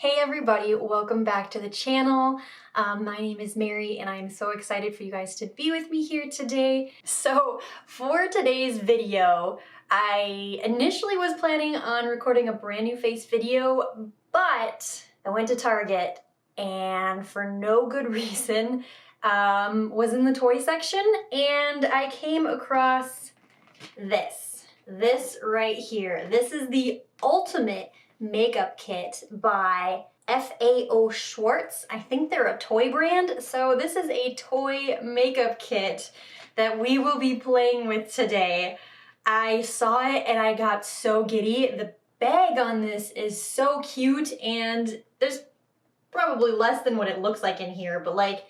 Hey everybody, welcome back to the channel. My name is Mary and I'm so excited for you guys to be with me here today. So for today's video, I initially was planning on recording a brand new face video, but I went to Target and for no good reason was in the toy section and I came across this right here. This is the ultimate makeup kit by FAO Schwarz. I think they're a toy brand. So this is a toy makeup kit that we will be playing with today. I saw it and I got so giddy. The bag on this is so cute and there's probably less than what it looks like in here, but like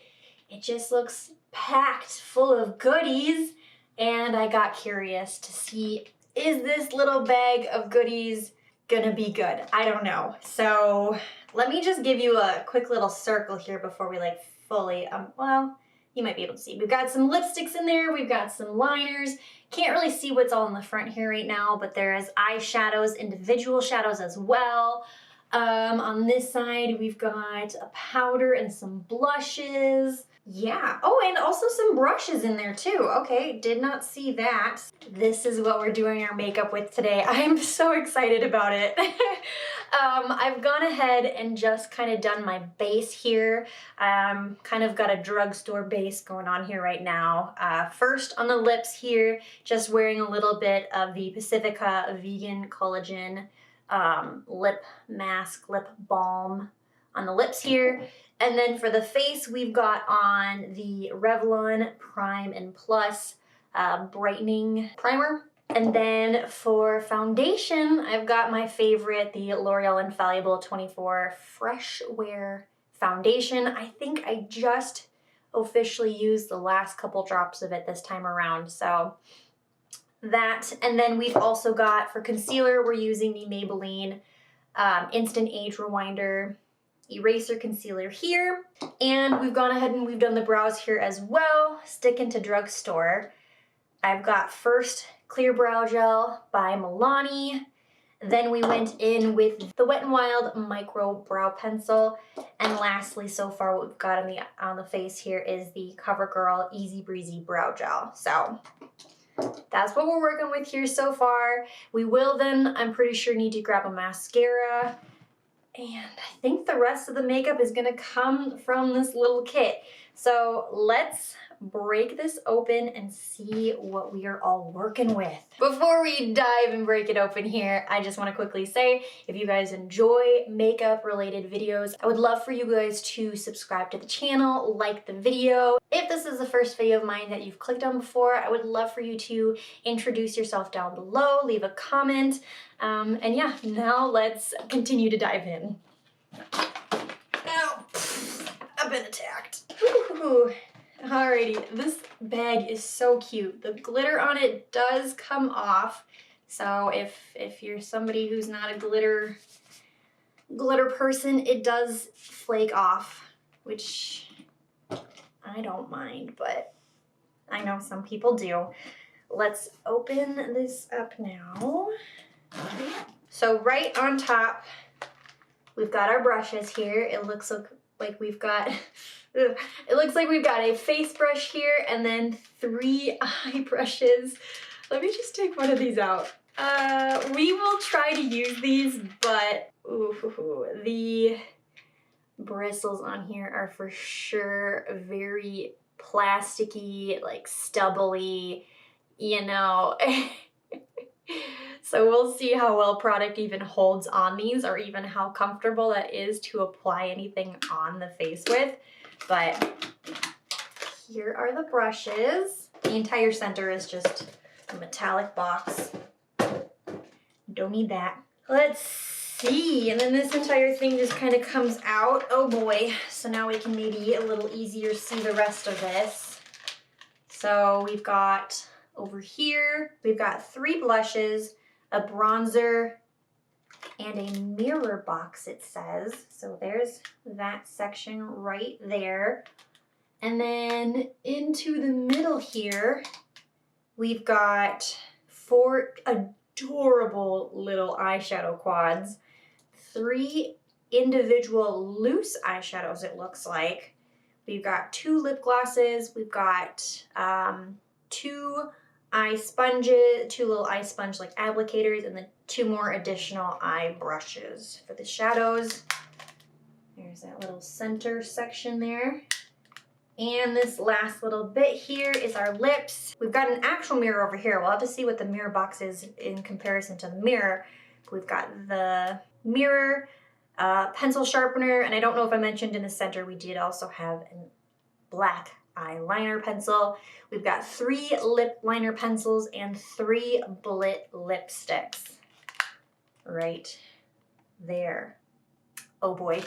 it just looks packed full of goodies. And I got curious to see, is this little bag of goodies gonna be good? I don't know. So let me just give you a quick little circle here before we like fully, well, you might be able to see. We've got some lipsticks in there, we've got some liners. Can't really see what's all in the front here right now, but there is eyeshadows, individual shadows as well. On this side, we've got a powder and some blushes. Yeah. Oh, and also some brushes in there too. Okay, did not see that. This is what we're doing our makeup with today. I'm so excited about it. I've gone ahead and just kind of done my base here. Kind of got a drugstore base going on here right now. First on the lips here, just wearing a little bit of the Pacifica Vegan Collagen lip mask, lip balm on the lips here. And then for the face, we've got on the Revlon Prime and Plus brightening primer. And then for foundation, I've got my favorite, the L'Oreal Infallible 24 Fresh Wear Foundation. I think I just officially used the last couple drops of it this time around. So that, and then we've also got for concealer, we're using the Maybelline Instant Age Rewinder Eraser Concealer here. And we've gone ahead and we've done the brows here as well, sticking to drugstore. I've got first Clear Brow Gel by Milani. Then we went in with the Wet n Wild Micro Brow Pencil. And lastly, so far what we've got on the face here is the CoverGirl Easy Breezy Brow Gel. So that's what we're working with here so far. We will then, I'm pretty sure, need to grab a mascara. And I think the rest of the makeup is gonna come from this little kit. So let's break this open and see what we are all working with. Before we dive and break it open here, I just wanna quickly say, if you guys enjoy makeup related videos, I would love for you guys to subscribe to the channel, like the video. If this is the first video of mine that you've clicked on before, I would love for you to introduce yourself down below, leave a comment, and yeah, now let's continue to dive in. Ow, I've been attacked. Ooh. Alrighty, this bag is so cute. The glitter on it does come off, so if you're somebody who's not a glitter person, it does flake off, which I don't mind, but I know some people do. Let's open this up now. So right on top, we've got our brushes here. It looks like we've got, it looks like we've got a face brush here and then 3 eye brushes. Let me just take one of these out. We will try to use these, but the bristles on here are for sure very plasticky, like stubbly, you know. So we'll see how well product even holds on these or even how comfortable that is to apply anything on the face with. But here are the brushes. The entire center is just a metallic box. Don't need that. Let's see. And then this entire thing just kind of comes out. Oh boy. So now we can maybe a little easier see the rest of this. So we've got over here, we've got 3 blushes, a bronzer, and a mirror box, it says. So there's that section right there. And then into the middle here, we've got 4 adorable little eyeshadow quads, 3 individual loose eyeshadows, it looks like. We've got 2 lip glosses. We've got 2 eye sponges, 2 little eye sponge like applicators, and then 2 more additional eye brushes for the shadows. There's that little center section there. And this last little bit here is our lips. We've got an actual mirror over here. We'll have to see what the mirror box is in comparison to the mirror. We've got the mirror, pencil sharpener, and I don't know if I mentioned in the center we did also have a black eyeliner pencil. We've got 3 lip liner pencils and 3 Blit lipsticks right there. Oh boy.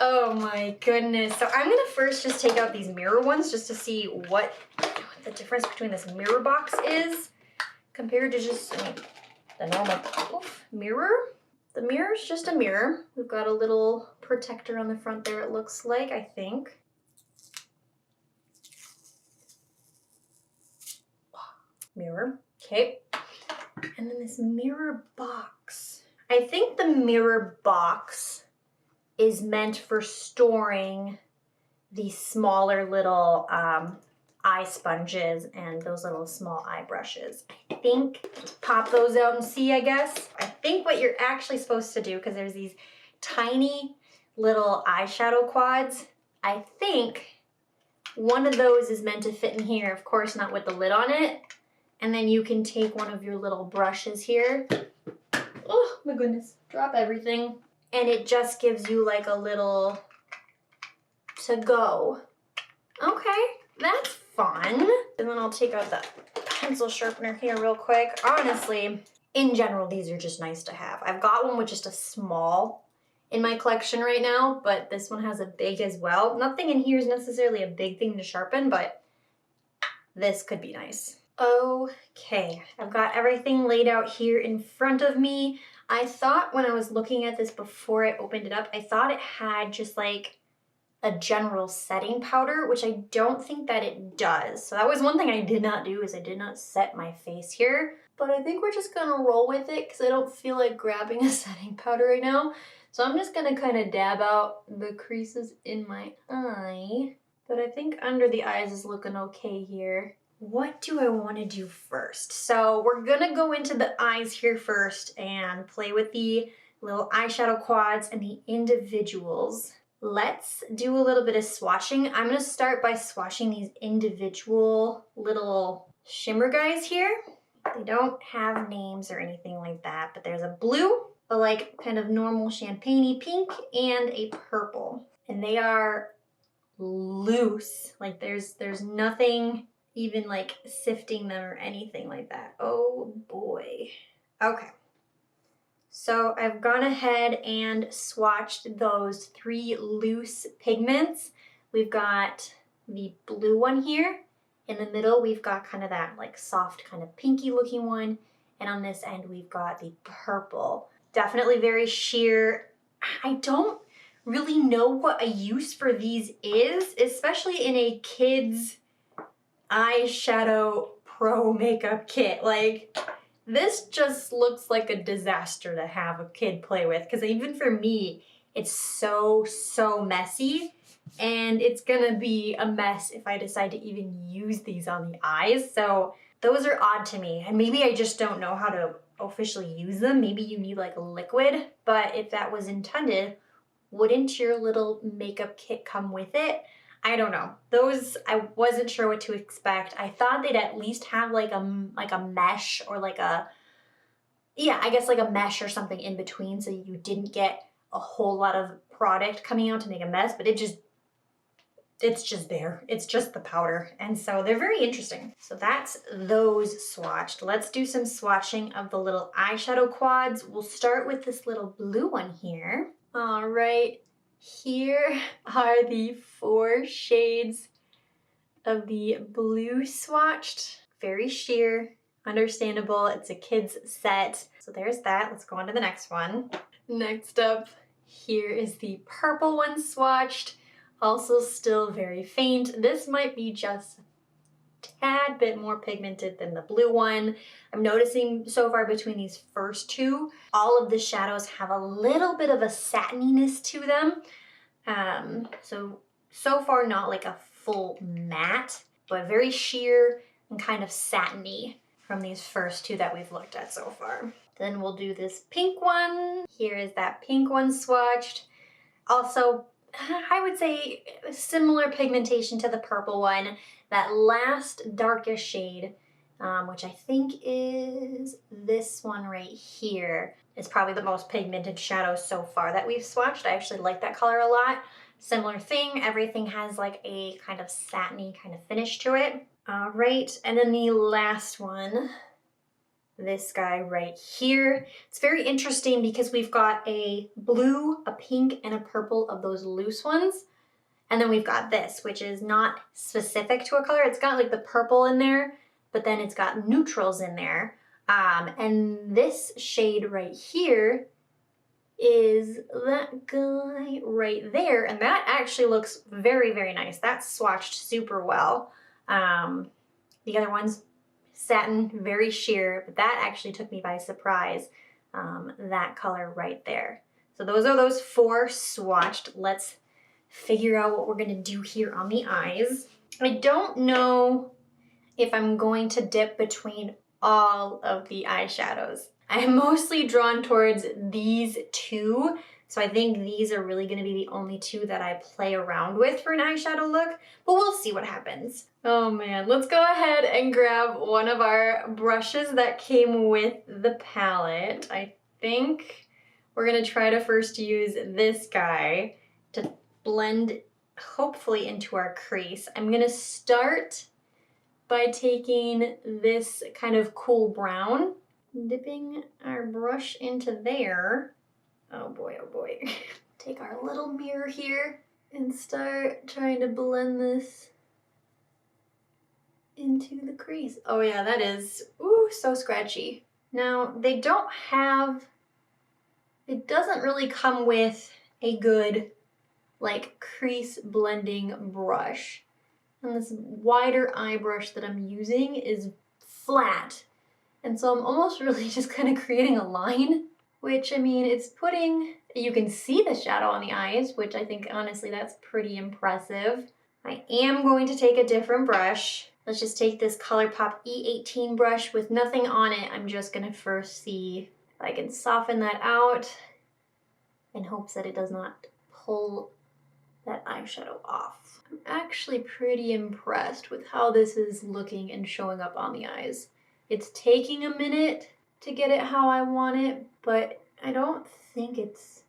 Oh my goodness. So I'm gonna first just take out these mirror ones just to see what the difference between this mirror box is compared to just, the normal mirror. The mirror is just a mirror. We've got a little protector on the front there, it looks like, I think. Mirror, okay. And then this mirror box. I think the mirror box is meant for storing these smaller little eye sponges and those little small eye brushes. I think, pop those out and see, I guess. I think what you're actually supposed to do, because there's these tiny little eyeshadow quads, I think one of those is meant to fit in here, of course not with the lid on it, and then you can take one of your little brushes here. Oh my goodness, drop everything. And it just gives you like a little to go. Okay, that's fun. And then I'll take out the pencil sharpener here real quick. Honestly, in general, these are just nice to have. I've got one with just a small in my collection right now, but this one has a big as well. Nothing in here is necessarily a big thing to sharpen, but this could be nice. Okay, I've got everything laid out here in front of me. I thought when I was looking at this before I opened it up, I thought it had just like a general setting powder, which I don't think that it does. So that was one thing I did not do, is I did not set my face here. But I think we're just gonna roll with it because I don't feel like grabbing a setting powder right now. So I'm just gonna kind of dab out the creases in my eye. But I think under the eyes is looking okay here. What do I want to do first? So we're gonna go into the eyes here first and play with the little eyeshadow quads and the individuals. Let's do a little bit of swatching. I'm gonna start by swatching these individual little shimmer guys here. They don't have names or anything like that, but there's a blue, a like kind of normal champagne-y pink, and a purple. And they are loose. Like there's nothing even like sifting them or anything like that. Oh boy. Okay. So I've gone ahead and swatched those 3 loose pigments. We've got the blue one here. In the middle, we've got kind of that like soft kind of pinky looking one. And on this end, we've got the purple. Definitely very sheer. I don't really know what a use for these is, especially in a kid's eyeshadow pro makeup kit. Like, this just looks like a disaster to have a kid play with, because even for me, it's so messy, and it's gonna be a mess if I decide to even use these on the eyes. So those are odd to me, and maybe I just don't know how to officially use them. Maybe you need like a liquid, but if that was intended, wouldn't your little makeup kit come with it? I don't know. Those, I wasn't sure what to expect. I thought they'd at least have like a mesh or like a, yeah, I guess like a mesh or something in between so you didn't get a whole lot of product coming out to make a mess, but it's just there. It's just the powder. And so they're very interesting. So that's those swatched. Let's do some swatching of the little eyeshadow quads. We'll start with this little blue one here. All right. Here are the 4 shades of the blue swatched. Very sheer, understandable. It's a kid's set. So there's that. Let's go on to the next one. Next up, here is the purple one swatched. Also still very faint. This might be just tad bit more pigmented than the blue one. I'm noticing so far between these first two, all of the shadows have a little bit of a satininess to them. So far not like a full matte, but very sheer and kind of satiny from these first two that we've looked at so far. Then we'll do this pink one. Here is that pink one swatched. Also, I would say similar pigmentation to the purple one. That last darkest shade, which I think is this one right here, is probably the most pigmented shadow so far that we've swatched. I actually like that color a lot. Similar thing, everything has like a kind of satiny kind of finish to it. All right, and then the last one, this guy right here. It's very interesting because we've got a blue, a pink, and a purple of those loose ones. And then we've got this, which is not specific to a color. It's got like the purple in there, but then it's got neutrals in there. And this shade right here is that guy right there. And that actually looks very, very nice. That's swatched super well. The other one's satin, very sheer, but that actually took me by surprise, that color right there. So those are those four swatched. Let's figure out what we're gonna do here on the eyes. I don't know if I'm going to dip between all of the eyeshadows. I am mostly drawn towards these two, so I think these are really gonna be the only two that I play around with for an eyeshadow look, but we'll see what happens. Oh man, let's go ahead and grab one of our brushes that came with the palette. I think we're gonna try to first use this guy to blend hopefully into our crease. I'm gonna start by taking this kind of cool brown, dipping our brush into there. Oh boy, oh boy. Take our little mirror here and start trying to blend this into the crease. Oh yeah, that is, ooh, so scratchy. Now, they don't have, it doesn't really come with a good like crease blending brush. And this wider eye brush that I'm using is flat. And so I'm almost really just kind of creating a line, which, I mean, it's putting, you can see the shadow on the eyes, which I think honestly that's pretty impressive. I am going to take a different brush. Let's just take this ColourPop E18 brush with nothing on it. I'm just gonna first see if I can soften that out in hopes that it does not pull that eyeshadow off. I'm actually pretty impressed with how this is looking and showing up on the eyes. It's taking a minute to get it how I want it, but I don't think it's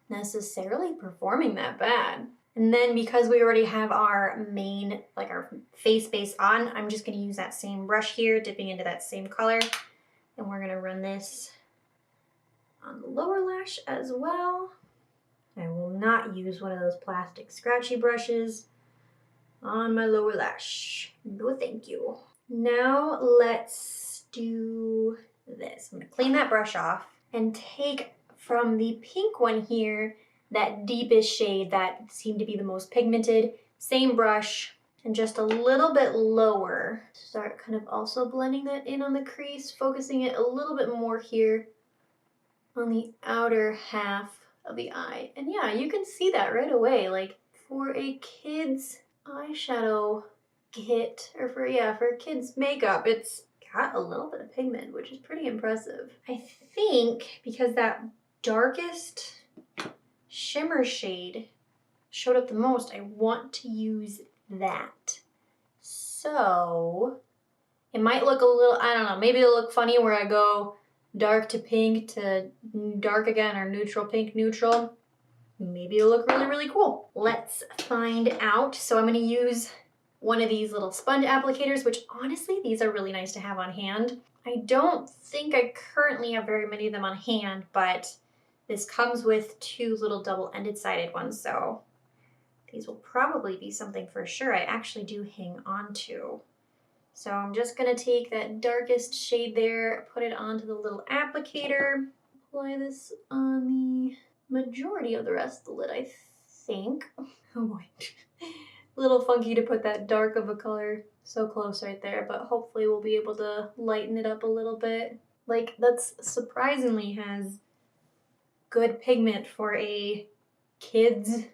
necessarily performing that bad. And then because we already have our main, like our face base on, I'm just gonna use that same brush here, dipping into that same color, and we're gonna run this on the lower lash as well. I will not use one of those plastic scratchy brushes on my lower lash. No thank you. Now let's do this. I'm gonna clean that brush off and take from the pink one here, that deepest shade that seemed to be the most pigmented, same brush, and just a little bit lower. Start kind of also blending that in on the crease, focusing it a little bit more here on the outer half of the eye. And yeah, you can see that right away. Like for a kid's eyeshadow kit, or for kids makeup, it's got a little bit of pigment, which is pretty impressive. I think because that darkest shimmer shade showed up the most, I want to use that. So it might look a little, I don't know, maybe it'll look funny where I go dark to pink to dark again, or neutral pink, neutral. Maybe it'll look really, really cool. Let's find out. So I'm gonna use one of these little sponge applicators, which honestly, these are really nice to have on hand. I don't think I currently have very many of them on hand, but this comes with two little double-ended sided ones, so these will probably be something for sure I actually do hang on to. So I'm just gonna take that darkest shade there, put it onto the little applicator, apply this on the majority of the rest of the lid, I think. Oh boy. A little funky to put that dark of a color So close right there, but hopefully we'll be able to lighten it up a little bit. Like, that's surprisingly has good pigment for a kid's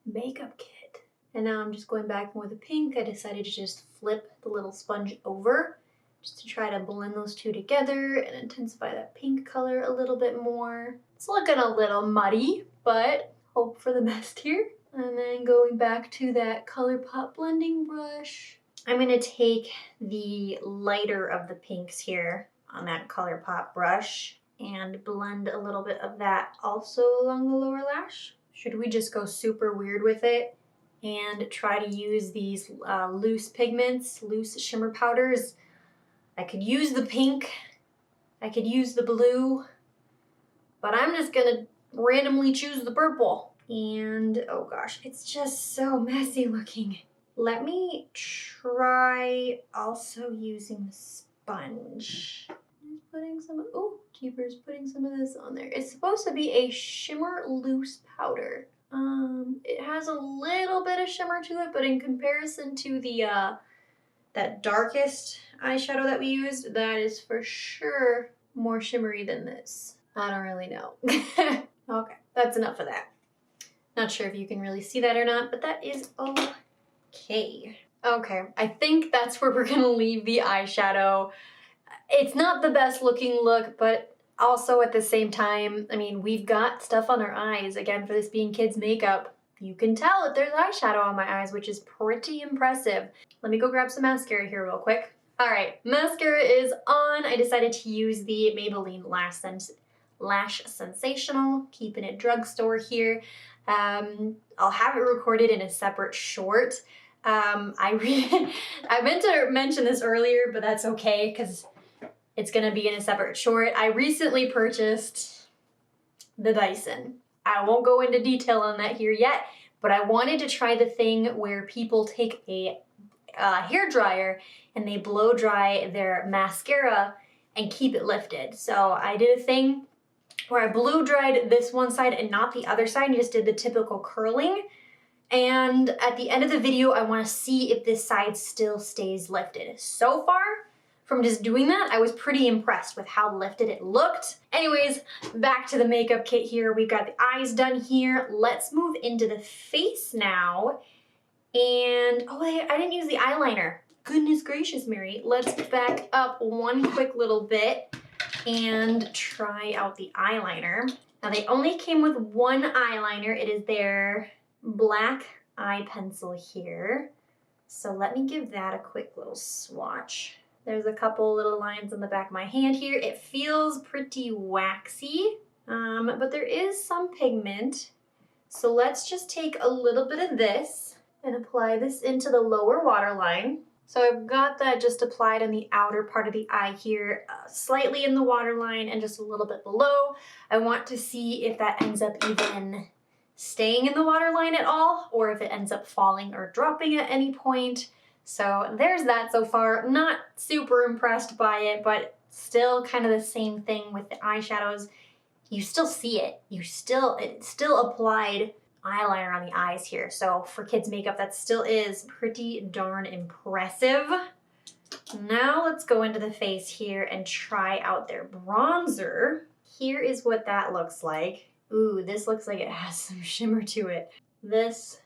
makeup kit. And now I'm just going back with the pink. I decided to just flip the little sponge over just to try to blend those two together and intensify that pink color a little bit more. It's looking a little muddy, but hope for the best here. And then going back to that ColourPop blending brush, I'm gonna take the lighter of the pinks here on that ColourPop brush and blend a little bit of that also along the lower lash. Should we just go super weird with it and try to use these loose pigments, loose shimmer powders? I could use the pink, I could use the blue, but I'm just gonna randomly choose the purple. And oh gosh, it's just so messy looking. Let me try also using the sponge. Just putting some, oh, Keeper's putting some of this on there. It's supposed to be a shimmer loose powder. It has a little bit of shimmer to it, but in comparison to the that darkest eyeshadow that we used, that is for sure more shimmery than this. I don't really know. Okay, that's enough of that. Not sure if you can really see that or not, but that is okay. Okay, I think that's where we're gonna leave the eyeshadow. It's not the best looking look, but also at the same time, I mean, we've got stuff on our eyes. Again, for this being kids' makeup, you can tell that there's eyeshadow on my eyes, which is pretty impressive. Let me go grab some mascara here real quick. All right, mascara is on. I decided to use the Maybelline Lash Sensational, keeping it drugstore here. I'll have it recorded in a separate short. I meant to mention this earlier, but that's okay because it's gonna be in a separate short. I recently purchased the Dyson. I won't go into detail on that here yet, but I wanted to try the thing where people take a hair dryer and they blow dry their mascara and keep it lifted. So I did a thing where I blow dried this one side and not the other side and just did the typical curling. And at the end of the video, I want to see if this side still stays lifted. So far, from just doing that, I was pretty impressed with how lifted it looked. Anyways, back to the makeup kit here. We've got the eyes done here. Let's move into the face now. And, oh, I didn't use the eyeliner. Goodness gracious, Mary. Let's back up one quick little bit and try out the eyeliner. Now, they only came with one eyeliner. It is their black eye pencil here. So let me give that a quick little swatch. There's a couple little lines on the back of my hand here. It feels pretty waxy, but there is some pigment. So let's just take a little bit of this and apply this into the lower waterline. So I've got that just applied on the outer part of the eye here, slightly in the waterline and just a little bit below. I want to see if that ends up even staying in the waterline at all, or if it ends up falling or dropping at any point. So there's that so far. Not super impressed by it, but still kind of the same thing with the eyeshadows. You still see it. It's still applied eyeliner on the eyes here. So for kids makeup, that still is pretty darn impressive. Now let's go into the face here and try out their bronzer. Here is what that looks like. Ooh, this looks like it has some shimmer to it. This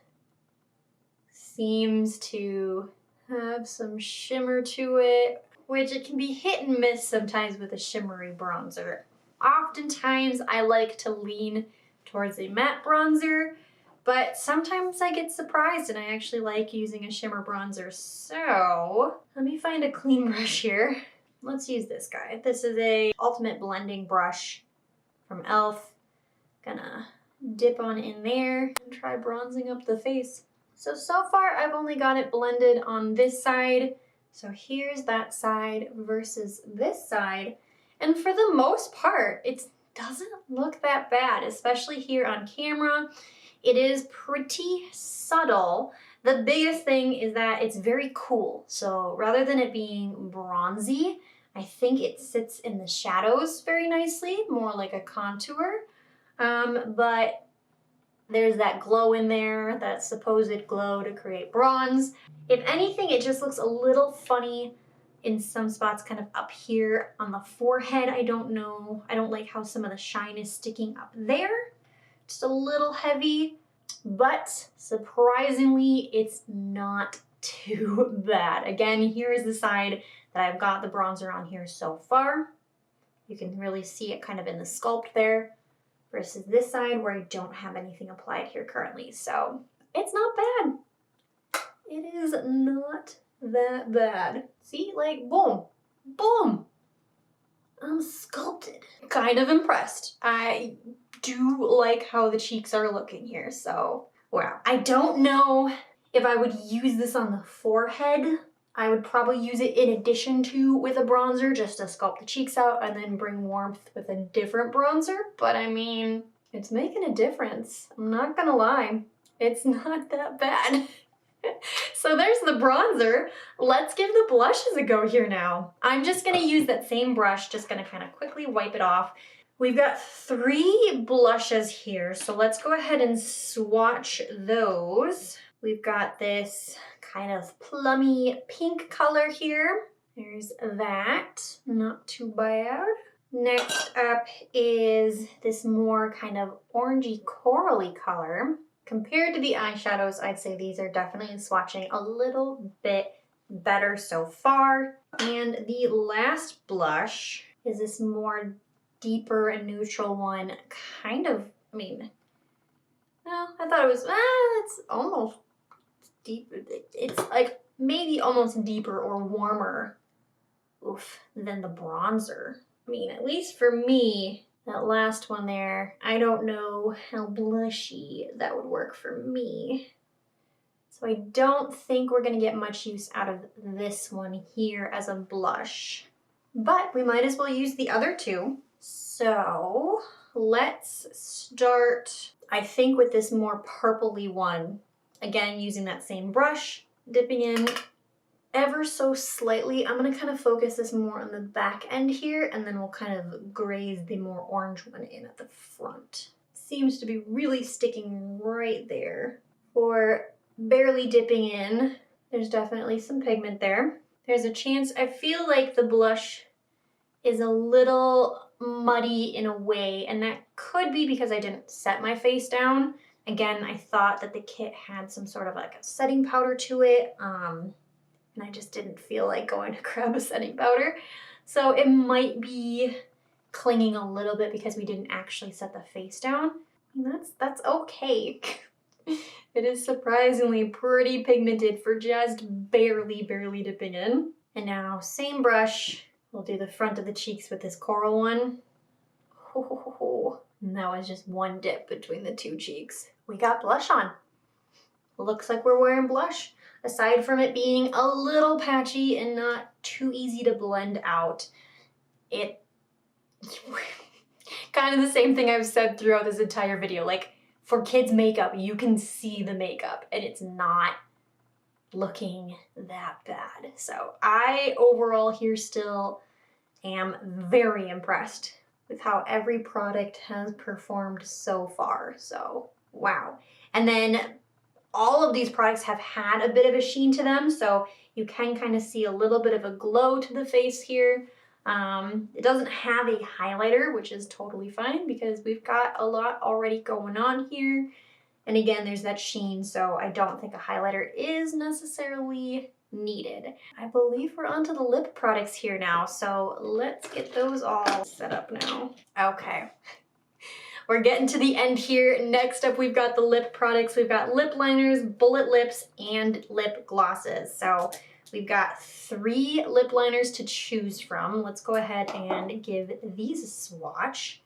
seems to have some shimmer to it, which it can be hit and miss sometimes with a shimmery bronzer. Oftentimes I like to lean towards a matte bronzer, but sometimes I get surprised and I actually like using a shimmer bronzer. So let me find a clean brush here. Let's use this guy. This is a Ultimate Blending Brush from e.l.f. Gonna dip on in there and try bronzing up the face. So far I've only got it blended on this side. So here's that side versus this side. And for the most part, it doesn't look that bad, especially here on camera. It is pretty subtle. The biggest thing is that it's very cool. So rather than it being bronzy, I think it sits in the shadows very nicely, more like a contour. But There's that glow in there, that supposed glow to create bronze. If anything, it just looks a little funny in some spots, kind of up here on the forehead. I don't know. I don't like how some of the shine is sticking up there. Just a little heavy, but surprisingly, it's not too bad. Again, here is the side that I've got the bronzer on here so far. You can really see it kind of in the sculpt there versus this side where I don't have anything applied here currently. So it's not bad. It is not that bad. See, like, boom, boom. I'm sculpted. Kind of impressed. I do like how the cheeks are looking here, so wow. I don't know if I would use this on the forehead. I would probably use it in addition to with a bronzer just to sculpt the cheeks out and then bring warmth with a different bronzer. But I mean, it's making a difference. I'm not gonna lie. It's not that bad. So there's the bronzer. Let's give the blushes a go here now. I'm just gonna use that same brush, just gonna kind of quickly wipe it off. We've got 3 blushes here, so let's go ahead and swatch those. We've got this kind of plummy pink color here. There's that, not too bad. Next up is this more kind of orangey corally color. Compared to the eyeshadows, I'd say these are definitely swatching a little bit better so far. And the last blush is this more deeper and neutral one. Kind of, I mean, well, I thought it was, it's almost deep. It's like maybe almost deeper or warmer, than the bronzer. I mean, at least for me, that last one there, I don't know how blushy that would work for me. So I don't think we're gonna get much use out of this one here as a blush, but we might as well use the other 2. So let's start, I think, with this more purpley one. Again, using that same brush, dipping in ever so slightly. I'm gonna kind of focus this more on the back end here, and then we'll kind of graze the more orange one in at the front. Seems to be really sticking right there. For barely dipping in, there's definitely some pigment there. There's a chance, I feel like the blush is a little muddy in a way, and that could be because I didn't set my face down. Again, I thought that the kit had some sort of like a setting powder to it, and I just didn't feel like going to grab a setting powder. So it might be clinging a little bit because we didn't actually set the face down. And that's okay. It is surprisingly pretty pigmented for just barely dipping in. And now, same brush, we'll do the front of the cheeks with this coral one. And that was just one dip between the 2 cheeks. We got blush on. Looks like we're wearing blush. Aside from it being a little patchy and not too easy to blend out, it kind of the same thing I've said throughout this entire video. Like, for kids makeup, you can see the makeup and it's not looking that bad. So I overall here still am very impressed with how every product has performed so far. So wow. And then all of these products have had a bit of a sheen to them, so you can kind of see a little bit of a glow to the face here. It doesn't have a highlighter, which is totally fine because we've got a lot already going on here. And again, there's that sheen, so I don't think a highlighter is necessarily needed. I believe we're onto the lip products here now, so let's get those all set up now. Okay. We're getting to the end here. Next up, we've got the lip products. We've got lip liners, bullet lips, and lip glosses. So we've got 3 lip liners to choose from. Let's go ahead and give these a swatch.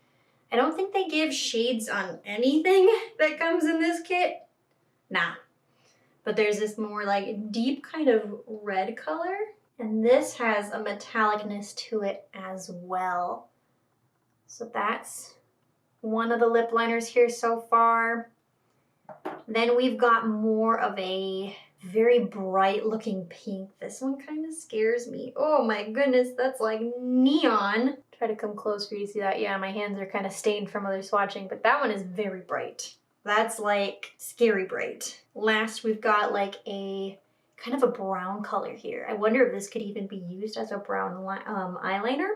I don't think they give shades on anything that comes in this kit. Nah. But there's this more like deep kind of red color. And this has a metallicness to it as well. So that's one of the lip liners here so far. Then we've got more of a very bright looking pink. This one kind of scares me. Oh my goodness, that's like neon. Try to come close for you to see that. Yeah, my hands are kind of stained from other swatching, but that one is very bright. That's like scary bright. Last, we've got like a kind of a brown color here. I wonder if this could even be used as a brown eyeliner,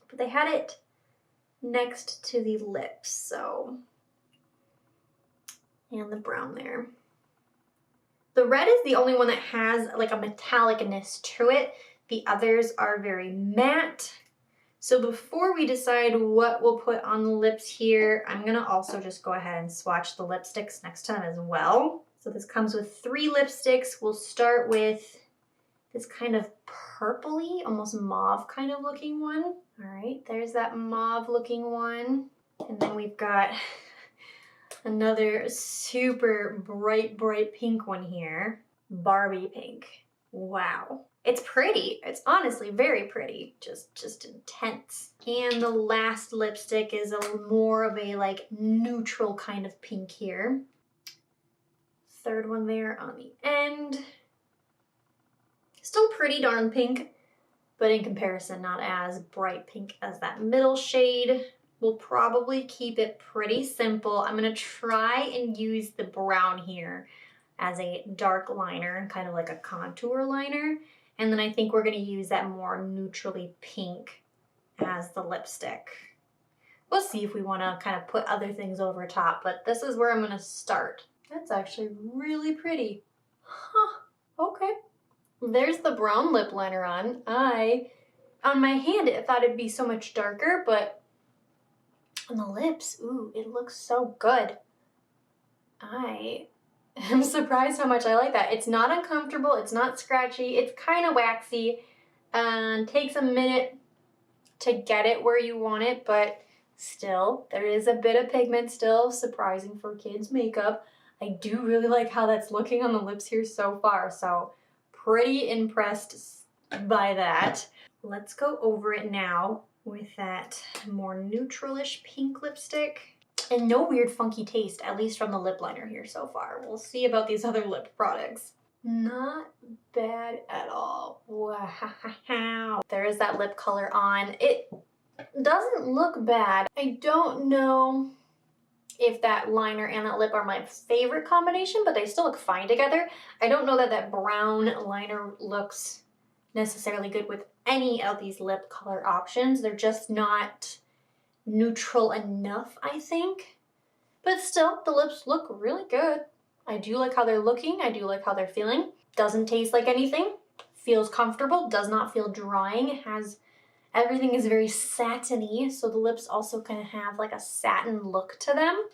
but they had it next to the lips, so, and the brown there. The red is the only one that has like a metallicness to it. The others are very matte. So before we decide what we'll put on the lips here, I'm gonna also just go ahead and swatch the lipsticks next to them as well. So this comes with 3 lipsticks. We'll start with this kind of purpley, almost mauve kind of looking one. All right, there's that mauve looking one. And then we've got another super bright pink one here. Barbie pink. Wow. It's pretty. It's honestly very pretty. Just intense. And the last lipstick is a more of a like neutral kind of pink here. Third one there on the end. Still pretty darn pink, but in comparison, not as bright pink as that middle shade. We'll probably keep it pretty simple. I'm gonna try and use the brown here as a dark liner, kind of like a contour liner. And then I think we're gonna use that more neutrally pink as the lipstick. We'll see if we wanna kind of put other things over top, but this is where I'm gonna start. That's actually really pretty. Huh, okay. There's the brown lip liner on. On my hand, I thought it'd be so much darker, but on the lips, ooh, it looks so good. I am surprised how much I like that. It's not uncomfortable, it's not scratchy, it's kind of waxy, and takes a minute to get it where you want it, but still, there is a bit of pigment still, surprising for kids' makeup. I do really like how that's looking on the lips here so far, so pretty impressed by that. Let's go over it now with that more neutralish pink lipstick. And no weird funky taste, at least from the lip liner here so far. We'll see about these other lip products. Not bad at all. Wow. There is that lip color on. It doesn't look bad. I don't know if that liner and that lip are my favorite combination, but they still look fine together. I don't know that that brown liner looks necessarily good with any of these lip color options. They're just not neutral enough, I think. But still, the lips look really good. I do like how they're looking. I do like how they're feeling. Doesn't taste like anything. Feels comfortable. Does not feel drying. It has, everything is very satiny, so the lips also kind of have like a satin look to them.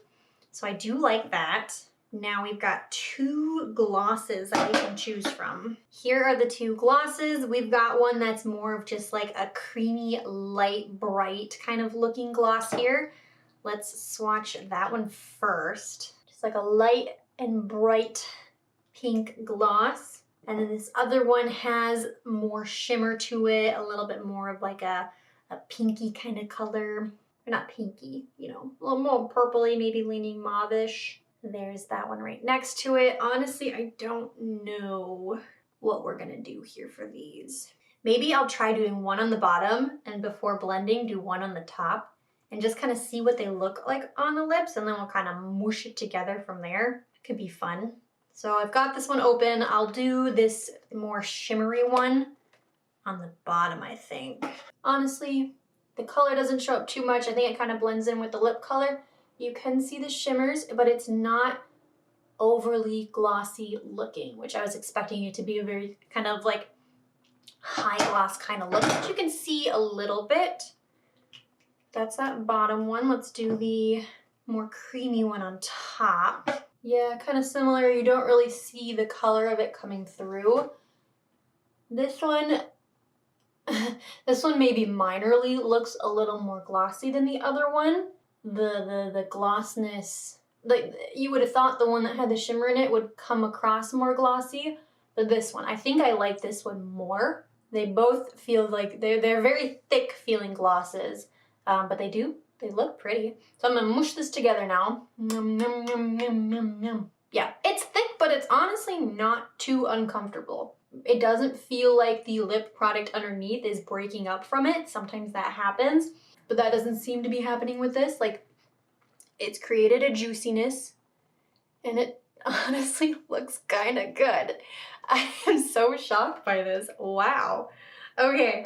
So I do like that. Now we've got 2 glosses that we can choose from. Here are the 2 glosses. We've got one that's more of just like a creamy, light, bright kind of looking gloss here. Let's swatch that one first. Just like a light and bright pink gloss. And then this other one has more shimmer to it, a little bit more of like a pinky kind of color. Or not pinky, you know, a little more purpley, maybe leaning mauve-ish. There's that one right next to it. Honestly, I don't know what we're gonna do here for these. Maybe I'll try doing one on the bottom and before blending, do one on the top and just kind of see what they look like on the lips, and then we'll kind of mush it together from there. It could be fun. So I've got this one open. I'll do this more shimmery one on the bottom, I think. Honestly, the color doesn't show up too much. I think it kind of blends in with the lip color. You can see the shimmers, but it's not overly glossy looking, which I was expecting it to be a very kind of like high gloss kind of look, but you can see a little bit. That's that bottom one. Let's do the more creamy one on top. Yeah, kind of similar. You don't really see the color of it coming through. This one, this one maybe minorly looks a little more glossy than the other one. The glossness, like you would have thought the one that had the shimmer in it would come across more glossy, but this one, I think I like this one more. They both feel like they're very thick feeling glosses, but they look pretty. So I'm gonna mush this together now. Yeah, it's thick, but it's honestly not too uncomfortable. It doesn't feel like the lip product underneath is breaking up from it. Sometimes that happens, but that doesn't seem to be happening with this. Like, it's created a juiciness and it honestly looks kind of good. I am so shocked by this. Wow. Okay,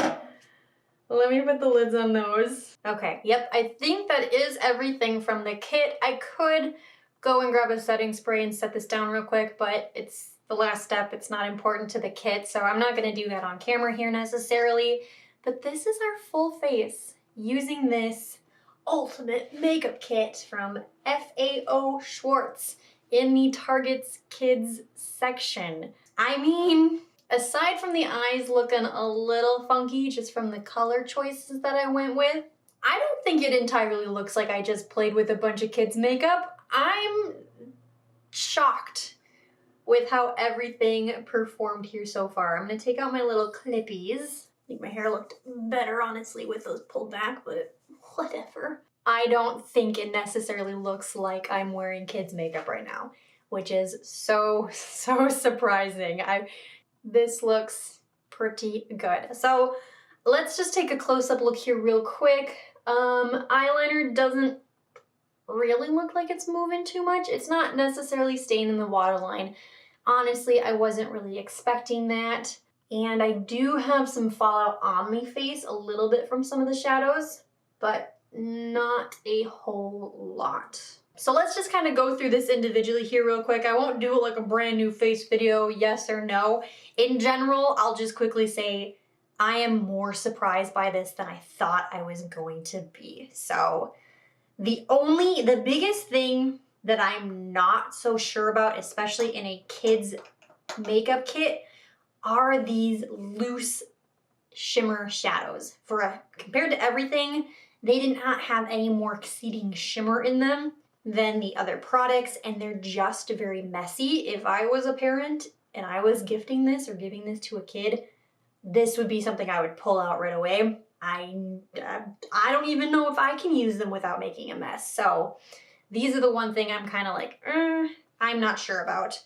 let me put the lids on those. Okay, yep, I think that is everything from the kit. I could go and grab a setting spray and set this down real quick, but it's the last step. It's not important to the kit, so I'm not gonna do that on camera here necessarily. But this is our full face using this ultimate makeup kit from FAO Schwarz in the Target's Kids section. I mean, aside from the eyes looking a little funky just from the color choices that I went with, I don't think it entirely looks like I just played with a bunch of kids' makeup. I'm shocked with how everything performed here so far. I'm gonna take out my little clippies. I think my hair looked better, honestly, with those pulled back, but whatever. I don't think it necessarily looks like I'm wearing kids' makeup right now, which is so surprising. This looks pretty good. So let's just take a close-up look here real quick. Eyeliner doesn't really look like it's moving too much. It's not necessarily staying in the waterline. Honestly, I wasn't really expecting that. And I do have some fallout on my face, a little bit from some of the shadows, but not a whole lot. So let's just kind of go through this individually here real quick. I won't do like a brand new face video, yes or no. In general, I'll just quickly say I am more surprised by this than I thought I was going to be. So the biggest thing that I'm not so sure about, especially in a kid's makeup kit, are these loose shimmer shadows. Compared to everything, they did not have any more exceeding shimmer in them than the other products, and they're just very messy. If I was a parent and I was gifting this or giving this to a kid, this would be something I would pull out right away. I don't even know if I can use them without making a mess. So these are the one thing I'm kind of like, I'm not sure about.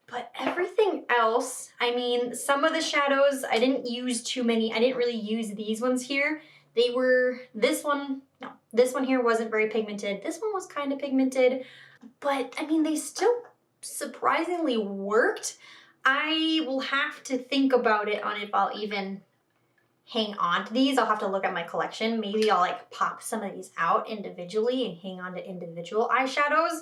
But everything else, I mean, some of the shadows, I didn't use too many. I didn't really use these ones here. This one here wasn't very pigmented. This one was kind of pigmented, but I mean, they still surprisingly worked. I will have to think about it on if I'll even hang on to these. I'll have to look at my collection. Maybe I'll like pop some of these out individually and hang on to individual eyeshadows.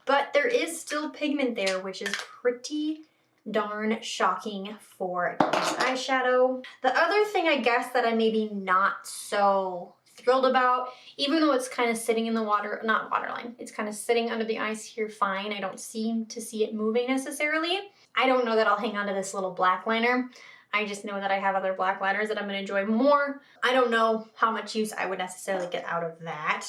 But there is still pigment there, which is pretty darn shocking for this eyeshadow. The other thing I guess that I'm maybe not so thrilled about, even though it's kind of sitting in the not waterline, it's kind of sitting under the eyes here fine. I don't seem to see it moving necessarily. I don't know that I'll hang on to this little black liner. I just know that I have other black liners that I'm going to enjoy more. I don't know how much use I would necessarily get out of that,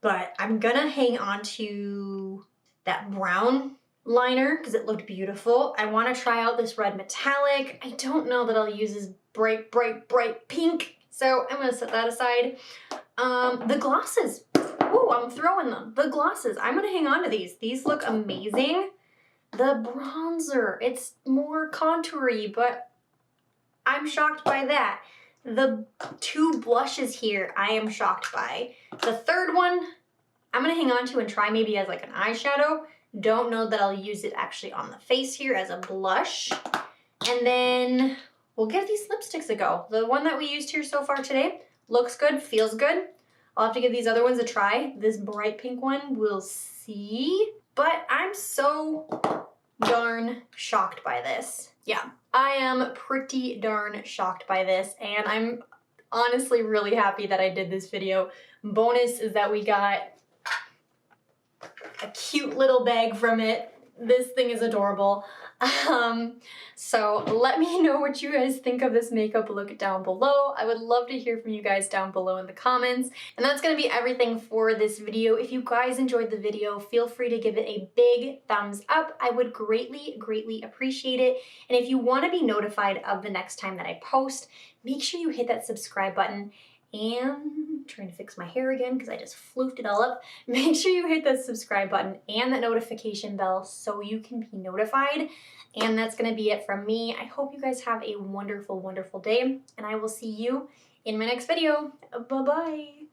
but I'm going to hang on to that brown liner because it looked beautiful. I want to try out this red metallic. I don't know that I'll use this bright pink, so I'm going to set that aside. The glosses. Ooh, I'm throwing them. The glosses. I'm going to hang on to these. These look amazing. The bronzer. It's more contoury, but I'm shocked by that. The two blushes here, I am shocked by. The third one, I'm gonna hang on to and try maybe as like an eyeshadow. Don't know that I'll use it actually on the face here as a blush. And then we'll give these lipsticks a go. The one that we used here so far today looks good, feels good. I'll have to give these other ones a try. This bright pink one, we'll see. But I'm so darn shocked by this. Yeah, I am pretty darn shocked by this, and I'm honestly really happy that I did this video. Bonus is that we got a cute little bag from it. This thing is adorable. So let me know what you guys think of this makeup look down below. I would love to hear from you guys down below in the comments. And that's going to be everything for this video. If you guys enjoyed the video, feel free to give it a big thumbs up. I would greatly appreciate it. And if you want to be notified of the next time that I post, make sure you hit that subscribe button. And trying to fix my hair again because I just floofed it all up. Make sure you hit that subscribe button and that notification bell so you can be notified. And that's going to be it from me. I hope you guys have a wonderful day, and I will see you in my next video. Bye-bye.